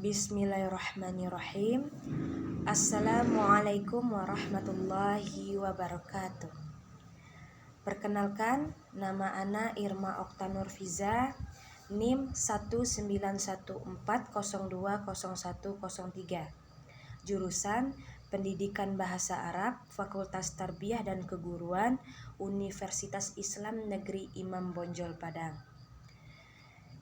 Bismillahirrahmanirrahim. Assalamualaikum warahmatullahi wabarakatuh. Perkenalkan, nama ana Irma Oktanur Fiza, NIM 1914020103. Jurusan Pendidikan Bahasa Arab, Fakultas Tarbiyah dan Keguruan, Universitas Islam Negeri Imam Bonjol Padang.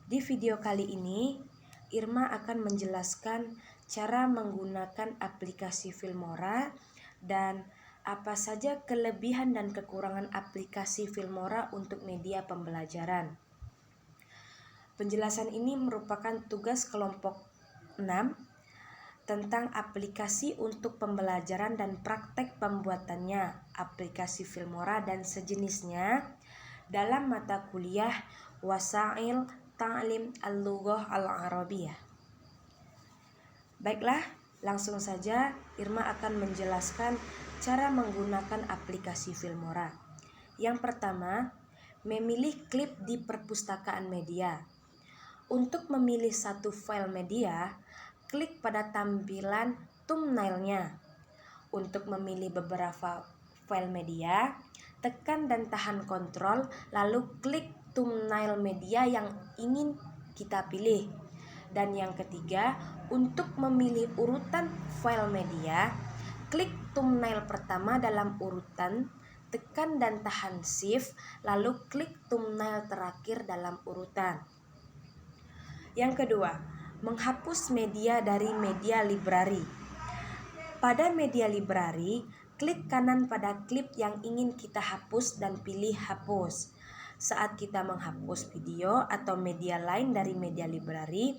Di video kali ini Irma akan menjelaskan cara menggunakan aplikasi Filmora dan apa saja kelebihan dan kekurangan aplikasi Filmora untuk media pembelajaran. Penjelasan ini merupakan tugas kelompok 6 tentang aplikasi untuk pembelajaran dan praktek pembuatannya, aplikasi Filmora dan sejenisnya dalam mata kuliah Wasail Ta'lim Al-Lughah Al-Arabiyah. Baiklah, langsung saja Irma akan menjelaskan cara menggunakan aplikasi Filmora. Yang pertama, memilih klip di perpustakaan media. Untuk memilih satu file media, klik pada tampilan thumbnail-nya. Untuk memilih beberapa file media, tekan dan tahan kontrol, lalu klik thumbnail media yang ingin kita pilih. Dan yang ketiga, untuk memilih urutan file media, klik thumbnail pertama dalam urutan, tekan dan tahan shift, lalu klik thumbnail terakhir dalam urutan. Yang kedua, menghapus media dari media library. Pada media library, klik kanan pada klip yang ingin kita hapus dan pilih hapus. Saat kita menghapus video atau media lain dari media library,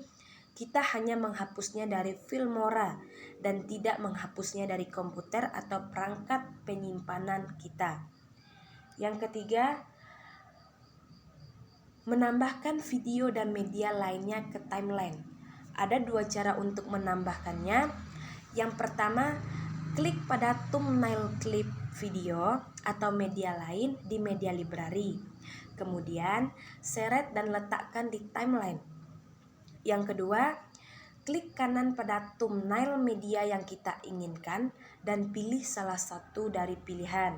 kita hanya menghapusnya dari Filmora dan tidak menghapusnya dari komputer atau perangkat penyimpanan kita. Yang ketiga, menambahkan video dan media lainnya ke timeline. Ada dua cara untuk menambahkannya. Yang pertama, klik pada thumbnail klip video atau media lain di media library. Kemudian, seret dan letakkan di timeline. Yang kedua, klik kanan pada thumbnail media yang kita inginkan dan pilih salah satu dari pilihan.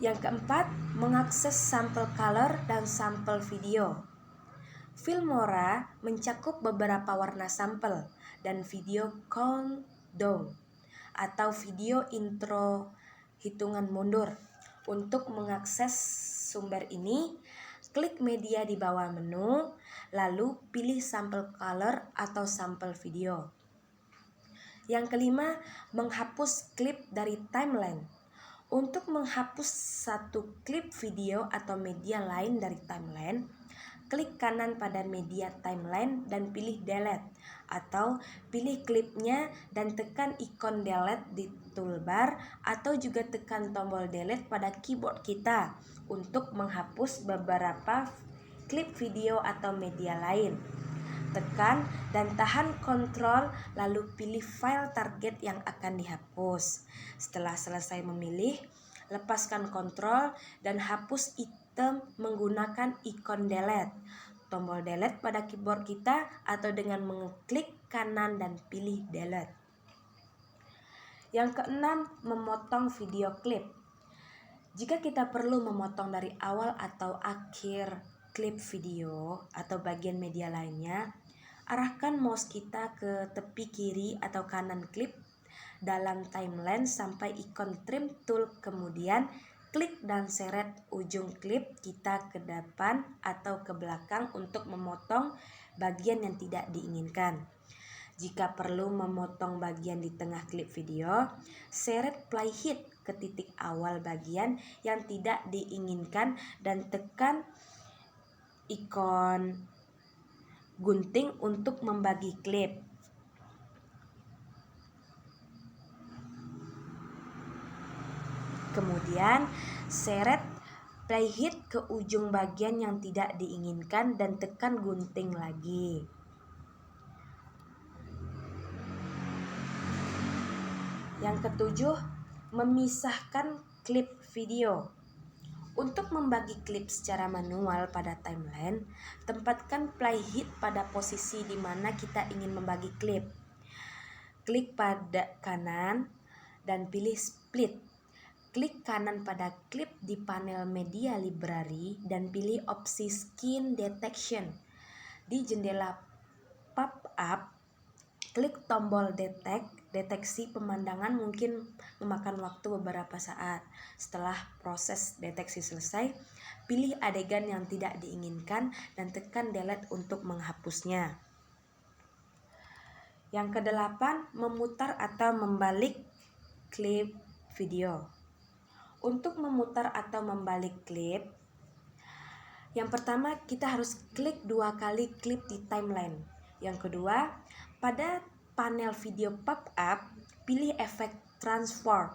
Yang keempat, mengakses sampel color dan sampel video. Filmora mencakup beberapa warna sampel dan video countdown atau video intro hitungan mundur. Untuk mengakses sumber ini, klik media di bawah menu, lalu pilih sampel color atau sampel video. Yang kelima, menghapus klip dari timeline. Untuk menghapus satu klip video atau media lain dari timeline, klik kanan pada media timeline dan pilih delete, atau pilih klipnya dan tekan ikon delete di toolbar, atau juga tekan tombol delete pada keyboard kita untuk menghapus beberapa klip video atau media lain. Tekan dan tahan kontrol, lalu pilih file target yang akan dihapus. Setelah selesai memilih, lepaskan kontrol dan hapus item menggunakan ikon delete, tombol delete pada keyboard kita, atau dengan mengklik kanan dan pilih delete. Yang keenam, memotong video klip. Jika kita perlu memotong dari awal atau akhir klip video atau bagian media lainnya, arahkan mouse kita ke tepi kiri atau kanan klip dalam timeline sampai ikon trim tool, kemudian klik dan seret ujung klip kita ke depan atau ke belakang untuk memotong bagian yang tidak diinginkan. Jika perlu memotong bagian di tengah klip video, seret playhead ke titik awal bagian yang tidak diinginkan dan tekan ikon gunting untuk membagi klip. Kemudian seret playhead ke ujung bagian yang tidak diinginkan dan tekan gunting lagi. Yang ketujuh, memisahkan klip video. Untuk membagi klip secara manual pada timeline, tempatkan playhead pada posisi di mana kita ingin membagi klip. Klik pada kanan dan pilih split. Klik kanan pada klip di panel media library dan pilih opsi skin detection. Di jendela pop-up, klik tombol deteksi pemandangan mungkin memakan waktu beberapa saat. Setelah proses deteksi selesai, pilih adegan yang tidak diinginkan dan tekan delete untuk menghapusnya. Yang kedelapan, memutar atau membalik klip video. Untuk memutar atau membalik klip, yang pertama kita harus klik 2 kali klip di timeline. Yang kedua, pada panel video pop-up, pilih efek transform.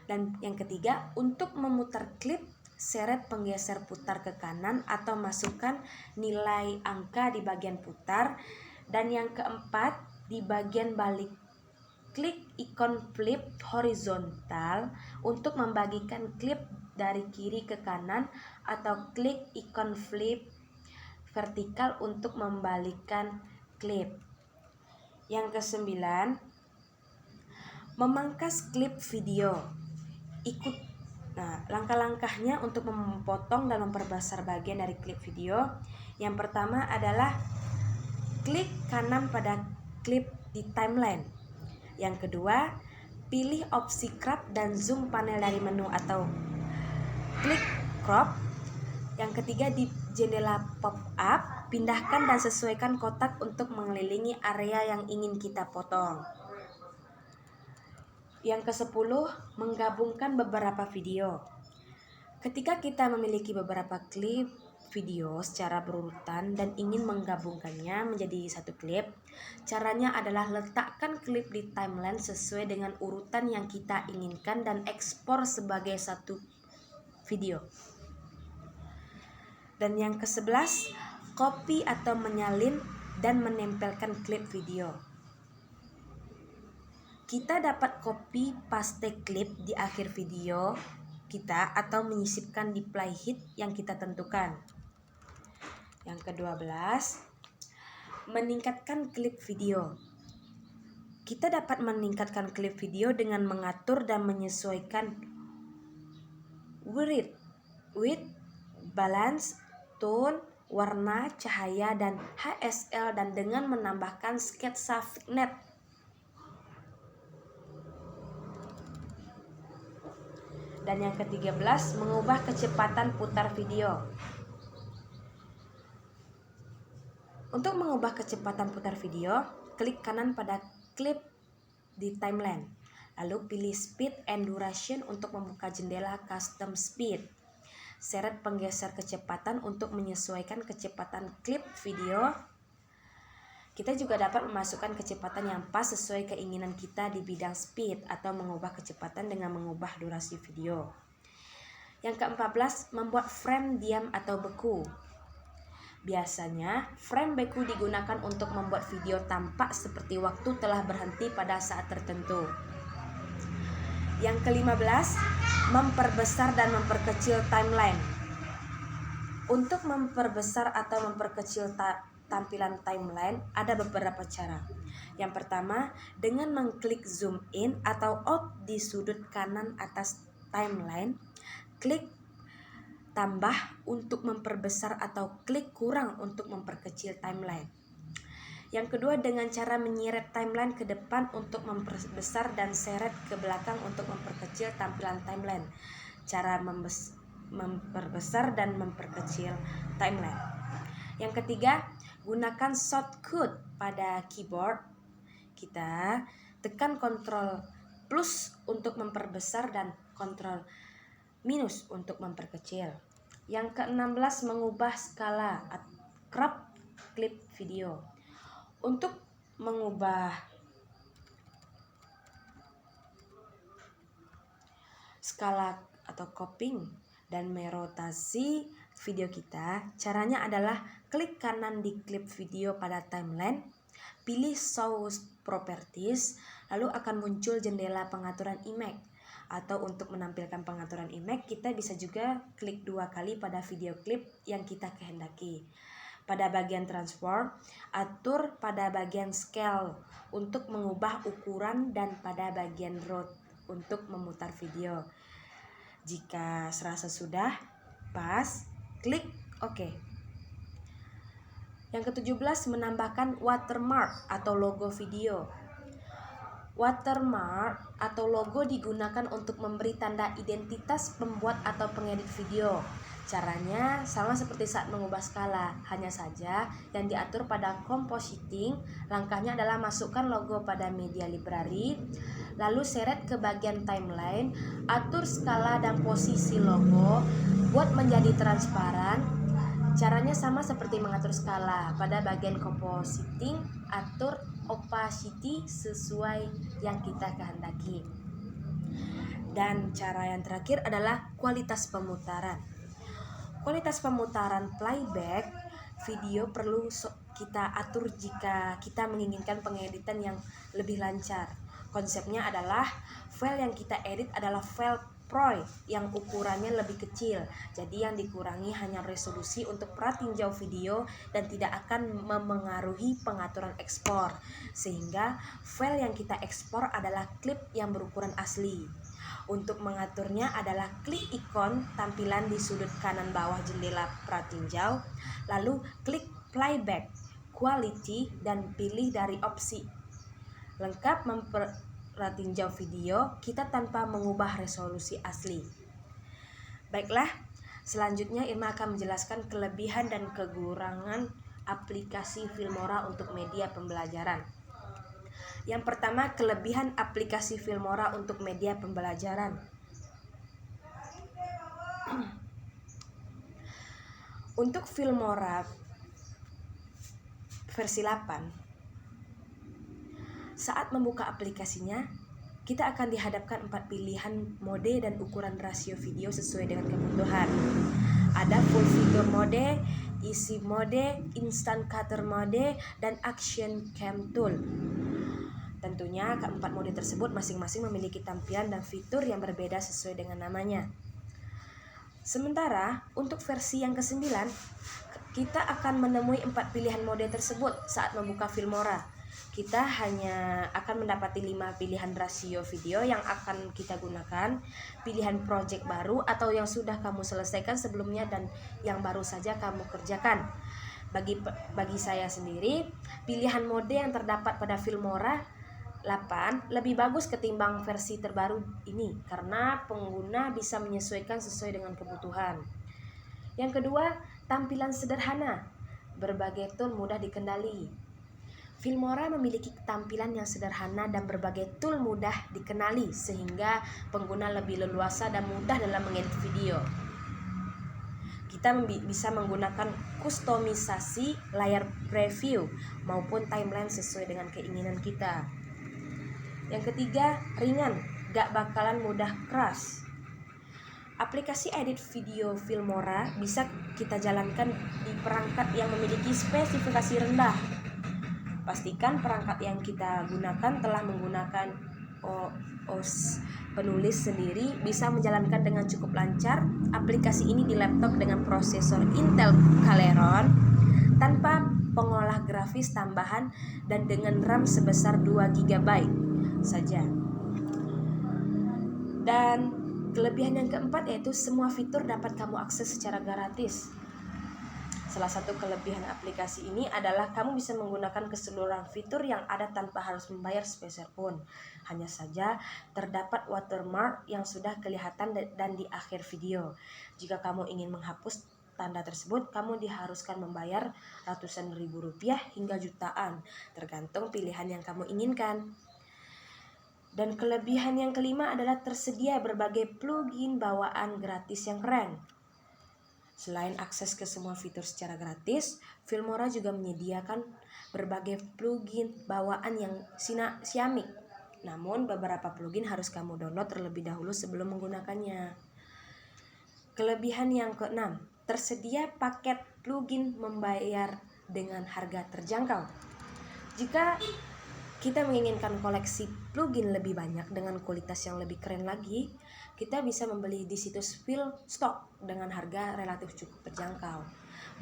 Dan yang ketiga, untuk memutar klip, seret penggeser putar ke kanan atau masukkan nilai angka di bagian putar. Dan yang keempat, di bagian balik, klik ikon flip horizontal untuk membagikan klip dari kiri ke kanan atau klik ikon flip vertikal untuk membalikkan klip. Yang kesembilan, memangkas klip video. Langkah-langkahnya untuk memotong dan memperbesar bagian dari klip video. Yang pertama adalah klik kanan pada klip di timeline. Yang kedua, pilih opsi crop dan zoom panel dari menu atau klik crop. Yang ketiga, di jendela pop-up, pindahkan dan sesuaikan kotak untuk mengelilingi area yang ingin kita potong. Yang ke-10, menggabungkan beberapa video. Ketika kita memiliki beberapa klip video secara berurutan dan ingin menggabungkannya menjadi satu klip, caranya adalah letakkan klip di timeline sesuai dengan urutan yang kita inginkan dan ekspor sebagai satu video. Dan yang ke-11, copy atau menyalin dan menempelkan klip video. Kita dapat copy paste klip di akhir video kita atau menyisipkan di playhead yang kita tentukan. Yang ke-12, meningkatkan klip video. Kita dapat meningkatkan klip video dengan mengatur dan menyesuaikan width, balance, tone, warna, cahaya, dan HSL dan dengan menambahkan sketsa vignette. Dan yang ke-13, mengubah kecepatan putar video. Untuk mengubah kecepatan putar video, klik kanan pada klip di timeline. Lalu pilih speed and duration untuk membuka jendela custom speed. Seret penggeser kecepatan untuk menyesuaikan kecepatan klip video. Kita juga dapat memasukkan kecepatan yang pas sesuai keinginan kita di bidang speed atau mengubah kecepatan dengan mengubah durasi video. Yang ke-14, membuat frame diam atau beku. Biasanya, frame beku digunakan untuk membuat video tampak seperti waktu telah berhenti pada saat tertentu. Yang ke-15, memperbesar dan memperkecil timeline. Untuk memperbesar atau memperkecil tampilan timeline ada beberapa cara. Yang pertama, dengan mengklik zoom in atau out di sudut kanan atas timeline, klik tambah untuk memperbesar atau klik kurang untuk memperkecil timeline. Yang kedua, dengan cara menyeret timeline ke depan untuk memperbesar dan seret ke belakang untuk memperkecil tampilan timeline. Cara memperbesar dan memperkecil timeline. Yang ketiga, gunakan shortcut pada keyboard. Kita tekan Ctrl plus untuk memperbesar dan Ctrl minus untuk memperkecil. Yang ke-16, mengubah skala crop klip video. Untuk mengubah skala atau cropping dan merotasi video kita, caranya adalah klik kanan di klip video pada timeline, pilih Show Properties, lalu akan muncul jendela pengaturan image. Atau untuk menampilkan pengaturan image, kita bisa juga klik 2 kali pada video klip yang kita kehendaki. Pada bagian transport, atur pada bagian scale untuk mengubah ukuran dan pada bagian road untuk memutar video. Jika serasa sudah pas, klik OK. Yang ke-17, menambahkan watermark atau logo video. Watermark atau logo digunakan untuk memberi tanda identitas pembuat atau pengedit video. Caranya sama seperti saat mengubah skala, hanya saja yang diatur pada compositing, langkahnya adalah masukkan logo pada media library, lalu seret ke bagian timeline, atur skala dan posisi logo, buat menjadi transparan. Caranya sama seperti mengatur skala. Pada bagian compositing, atur opacity sesuai yang kita kehendaki. Dan cara yang terakhir adalah kualitas pemutaran. Kualitas pemutaran playback video perlu kita atur jika kita menginginkan pengeditan yang lebih lancar. Konsepnya adalah file yang kita edit adalah file PROI yang ukurannya lebih kecil. Jadi yang dikurangi hanya resolusi untuk pratinjau video dan tidak akan memengaruhi pengaturan ekspor. Sehingga file yang kita ekspor adalah klip yang berukuran asli. Untuk mengaturnya adalah klik ikon tampilan di sudut kanan bawah jendela pratinjau, lalu klik playback, quality, dan pilih dari opsi lengkap pratinjau video kita tanpa mengubah resolusi asli. Baiklah, selanjutnya Irma akan menjelaskan kelebihan dan kekurangan aplikasi Filmora untuk media pembelajaran. Yang pertama, kelebihan aplikasi Filmora untuk media pembelajaran. Untuk Filmora versi 8, saat membuka aplikasinya, kita akan dihadapkan 4 pilihan mode dan ukuran rasio video sesuai dengan kebutuhan. Ada full figure mode, easy mode, instant cutter mode, dan action cam tool. Tentunya keempat mode tersebut masing-masing memiliki tampilan dan fitur yang berbeda sesuai dengan namanya. Sementara untuk versi yang ke-9, kita akan menemui 4 pilihan mode tersebut saat membuka Filmora. Kita hanya akan mendapati 5 pilihan rasio video yang akan kita gunakan, pilihan project baru atau yang sudah kamu selesaikan sebelumnya dan yang baru saja kamu kerjakan. Bagi saya sendiri, pilihan mode yang terdapat pada Filmora 8 lebih bagus ketimbang versi terbaru ini karena pengguna bisa menyesuaikan sesuai dengan kebutuhan. Yang kedua, tampilan sederhana, berbagai tool mudah dikendali. Filmora memiliki tampilan yang sederhana dan berbagai tool mudah dikenali sehingga pengguna lebih leluasa dan mudah dalam mengedit video. Kita bisa menggunakan kustomisasi layar preview maupun timeline sesuai dengan keinginan kita. Yang ketiga, ringan, gak bakalan mudah crash. Aplikasi edit video Filmora bisa kita jalankan di perangkat yang memiliki spesifikasi rendah. Pastikan perangkat yang kita gunakan telah menggunakan OS penulis sendiri bisa menjalankan dengan cukup lancar aplikasi ini di laptop dengan prosesor Intel Celeron tanpa pengolah grafis tambahan dan dengan RAM sebesar 2 GB saja. Dan kelebihan yang keempat yaitu semua fitur dapat kamu akses secara gratis. Salah satu kelebihan aplikasi ini adalah kamu bisa menggunakan keseluruhan fitur yang ada tanpa harus membayar sepeser pun. Hanya saja terdapat watermark yang sudah kelihatan dan di akhir video. Jika kamu ingin menghapus tanda tersebut, kamu diharuskan membayar ratusan ribu rupiah hingga jutaan, tergantung pilihan yang kamu inginkan. Dan kelebihan yang kelima adalah tersedia berbagai plugin bawaan gratis yang keren. Selain akses ke semua fitur secara gratis, Filmora juga menyediakan berbagai plugin bawaan yang ciamik. Namun beberapa plugin harus kamu download terlebih dahulu sebelum menggunakannya. Kelebihan yang keenam, tersedia paket plugin membayar dengan harga terjangkau. Jika kita menginginkan koleksi plugin lebih banyak dengan kualitas yang lebih keren lagi, kita bisa membeli di situs Filstock dengan harga relatif cukup terjangkau.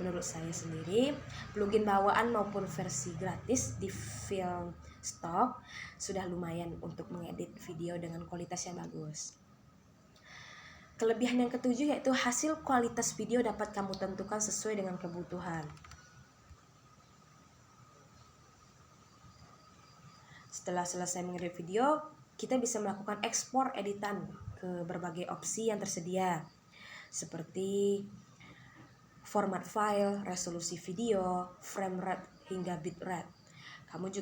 Menurut saya sendiri, plugin bawaan maupun versi gratis di Filstock sudah lumayan untuk mengedit video dengan kualitas yang bagus. Kelebihan yang ketujuh yaitu hasil kualitas video dapat kamu tentukan sesuai dengan kebutuhan. Setelah selesai mengedit video, kita bisa melakukan ekspor editan ke berbagai opsi yang tersedia, seperti format file, resolusi video, frame rate, hingga bitrate. Kamu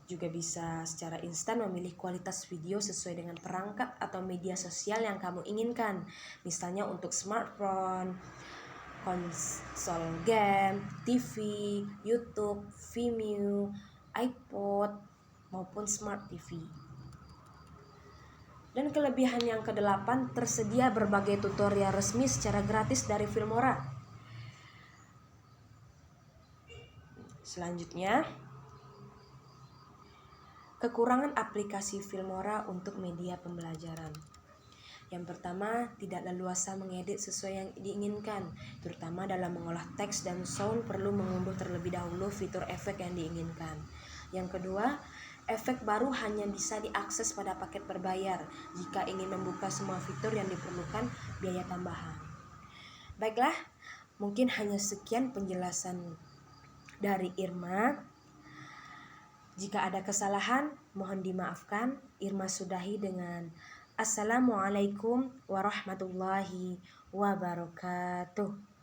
juga bisa secara instan memilih kualitas video sesuai dengan perangkat atau media sosial yang kamu inginkan. Misalnya untuk smartphone, konsol game, TV, YouTube, Vimeo, iPod, maupun smart TV. Dan kelebihan yang ke-8, tersedia berbagai tutorial resmi secara gratis dari Filmora. Selanjutnya, kekurangan aplikasi Filmora untuk media pembelajaran. Yang pertama, tidak leluasa mengedit sesuai yang diinginkan, terutama dalam mengolah teks dan sound perlu mengunduh terlebih dahulu fitur efek yang diinginkan. Yang kedua, efek baru hanya bisa diakses pada paket berbayar. Jika ingin membuka semua fitur yang diperlukan, biaya tambahan. Baiklah, mungkin hanya sekian penjelasan dari Irma. Jika ada kesalahan, mohon dimaafkan. Irma sudahi dengan Assalamualaikum warahmatullahi wabarakatuh.